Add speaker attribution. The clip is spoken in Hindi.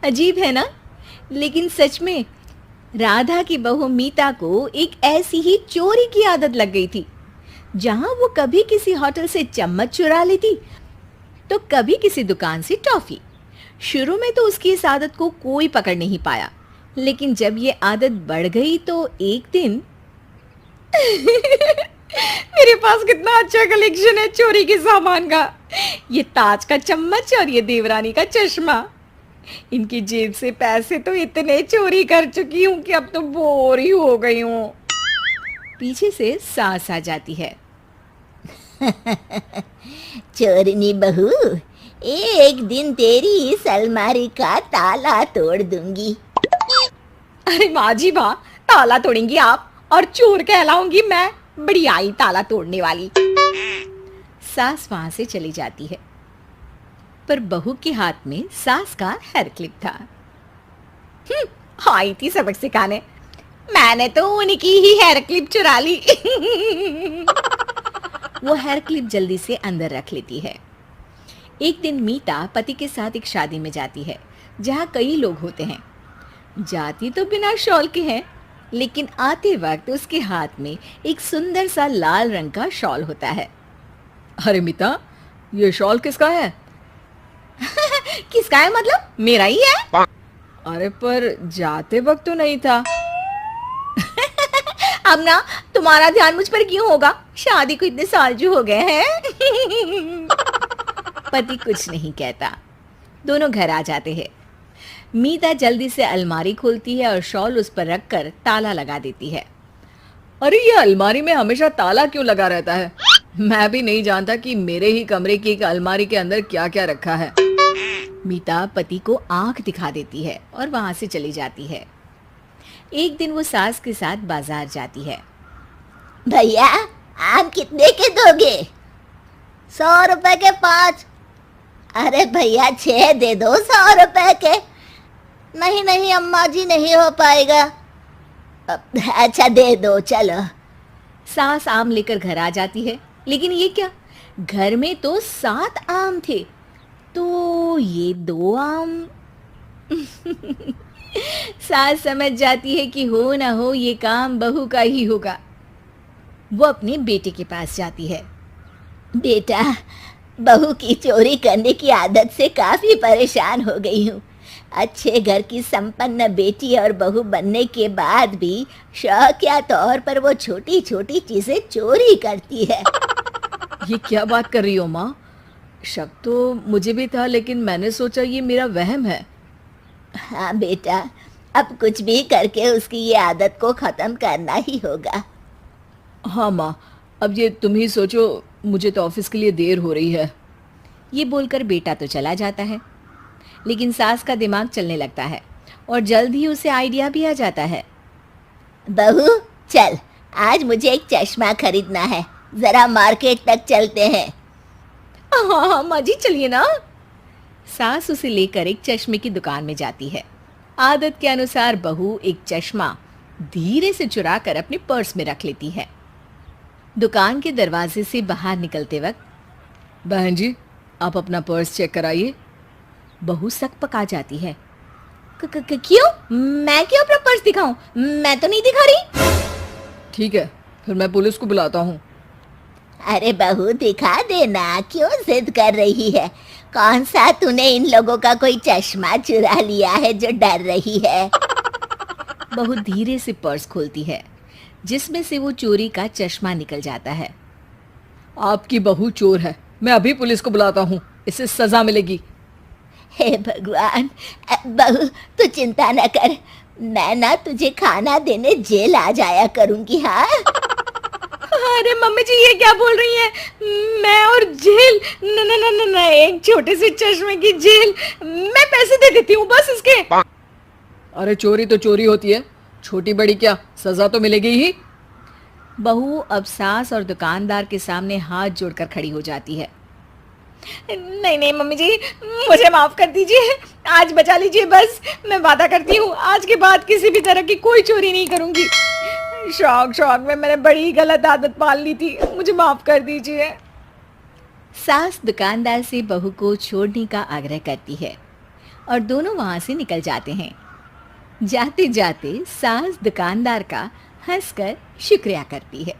Speaker 1: अजीब है ना? लेकिन सच में राधा की बहू मीता को एक ऐसी ही चोरी की आदत लग गई थी। जहां वो कभी किसी होटल से चम्मच चुरा लेती तो कभी किसी दुकान से टॉफी। शुरू में तो उसकी इस आदत को कोई पकड़ नहीं पाया, लेकिन जब ये आदत बढ़ गई तो एक दिन मेरे पास कितना अच्छा कलेक्शन है चोरी के सामान का। ये ताज का चम्मच और ये देवरानी का चश्मा। इनकी जेब से पैसे तो इतने चोरी कर चुकी हूँ कि अब तो बोर ही हो गई हूँ। पीछे से सास आ जाती है।
Speaker 2: चोरनी बहू, एक दिन तेरी इस अलमारी का ताला तोड़ दूंगी।
Speaker 1: अरे माँ जी माँ, ताला तोड़ेंगी आप और चोर कहलाऊंगी मैं? बड़ी आई ताला तोड़ने वाली। सास वहां से चली जाती है, पर बहू के हाथ में सास का हेयर क्लिप था। आई थी सबक सिखाने, मैंने तो उनकी ही हेयर क्लिप चुरा ली। वो हेयर क्लिप जल्दी से अंदर रख लेती है। एक दिन मीता पति के साथ एक शादी में जाती है जहाँ कई लोग होते हैं। जाती तो बिना शॉल के है, लेकिन आते वक्त उसके हाथ में एक सुंदर सा लाल रंग का शॉल होता है।
Speaker 3: अरे मीता, ये शॉल किसका है?
Speaker 1: किसका है मतलब? मेरा ही है।
Speaker 3: अरे पर जाते वक्त तो नहीं था।
Speaker 1: अब ना तुम्हारा ध्यान मुझ पर क्यों होगा? शादी को इतने साल जो हो गए हैं। पति कुछ नहीं कहता। दोनों घर आ जाते हैं। मीता जल्दी से अलमारी खोलती है और शॉल उस पर रखकर ताला लगा देती है।
Speaker 3: अरे ये अलमारी में हमेशा ताला क्यों लगा रहता है? मैं भी नहीं जानता कि मेरे ही कमरे की एक अलमारी के अंदर क्या क्या रखा है।
Speaker 1: मीता पति को आंख दिखा देती है और वहां से चली जाती है। एक दिन वो सास के साथ बाजार जाती है।
Speaker 2: भैया, आम कितने के दोगे? 100 रुपए के 5। अरे भैया 6 दे दो 100 रुपए के। नहीं नहीं अम्मा जी, नहीं हो पाएगा। अच्छा दे दो, चलो।
Speaker 1: सास आम लेकर घर आ जाती है, लेकिन ये क्या, घर में तो 7 आम थे, तो ये 2 आम। सास समझ जाती है कि हो ना हो ये काम बहू का ही होगा। वो अपने बेटे के पास जाती है।
Speaker 2: बेटा, बहू की चोरी करने की आदत से काफी परेशान हो गई हूँ। अच्छे घर की संपन्न बेटी और बहू बनने के बाद भी शौकिया तौर पर वो छोटी छोटी चीजें चोरी करती है।
Speaker 3: ये क्या बात कर रही हो माँ? शक तो मुझे भी था, लेकिन मैंने सोचा ये मेरा वहम है।
Speaker 2: हाँ बेटा, अब कुछ भी करके उसकी ये आदत को खत्म करना ही होगा।
Speaker 3: हाँ माँ, अब ये तुम ही सोचो, मुझे तो ऑफिस के लिए देर हो रही है।
Speaker 1: ये बोलकर बेटा तो चला जाता है, लेकिन सास का दिमाग चलने लगता है और जल्द ही उसे आइडिया भी आ जाता है।
Speaker 2: बहू चल, आज मुझे एक चश्मा खरीदना है, जरा मार्केट तक चलते हैं।
Speaker 1: हाँ हाँ माँ जी, चलिए ना। सास उसे लेकर एक चश्मे की दुकान में जाती है। आदत के अनुसार बहू एक चश्मा धीरे से चुरा कर अपने पर्स में रख लेती है। दुकान के दरवाजे से बाहर निकलते वक्त,
Speaker 3: बहन जी, आप अपना पर्स चेक कराइए।
Speaker 1: बहू सकपका जाती है। क्यों? मैं क्यों अपना पर्स दिखाऊं? मैं तो नहीं दिखा रही।
Speaker 3: ठीक है, फिर मैं पुलिस को बुलाता हूँ।
Speaker 2: अरे बहू दिखा देना, क्यों जिद कर रही है? कौन सा तूने इन लोगों का कोई चश्मा चुरा लिया है जो डर रही है?
Speaker 1: बहू धीरे से पर्स खोलती है, जिसमें से वो चोरी का चश्मा निकल जाता है।
Speaker 3: आपकी बहू चोर है, मैं अभी पुलिस को बुलाता हूँ, इसे सजा मिलेगी।
Speaker 2: हे भगवान, बहू तू चिंता न कर, मैं ना तुझे खाना देने जेल आ जाया करूंगी। हाँ
Speaker 1: अरे मम्मी जी, ये क्या बोल रही हैं? मैं और जेल? न न न न, एक छोटे से चश्मे की जेल? मैं पैसे दे देती हूँ बस इसके।
Speaker 3: अरे चोरी तो चोरी होती है, छोटी बड़ी क्या, सजा तो मिलेगी ही।
Speaker 1: बहू अब सास और दुकानदार के सामने हाथ जोड़कर खड़ी हो जाती है। नहीं नहीं मम्मी जी, मुझे माफ कर दीजिए, आज बचा लीजिए बस। मैं वादा करती हूँ आज के बाद किसी भी तरह की कोई चोरी नहीं करूंगी। शौक में मैंने बड़ी गलत आदत पाल ली थी, मुझे माफ कर दीजिए। सास दुकानदार से बहू को छोड़ने का आग्रह करती है, और दोनों वहां से निकल जाते हैं। जाते जाते सास दुकानदार का हंसकर शुक्रिया करती है।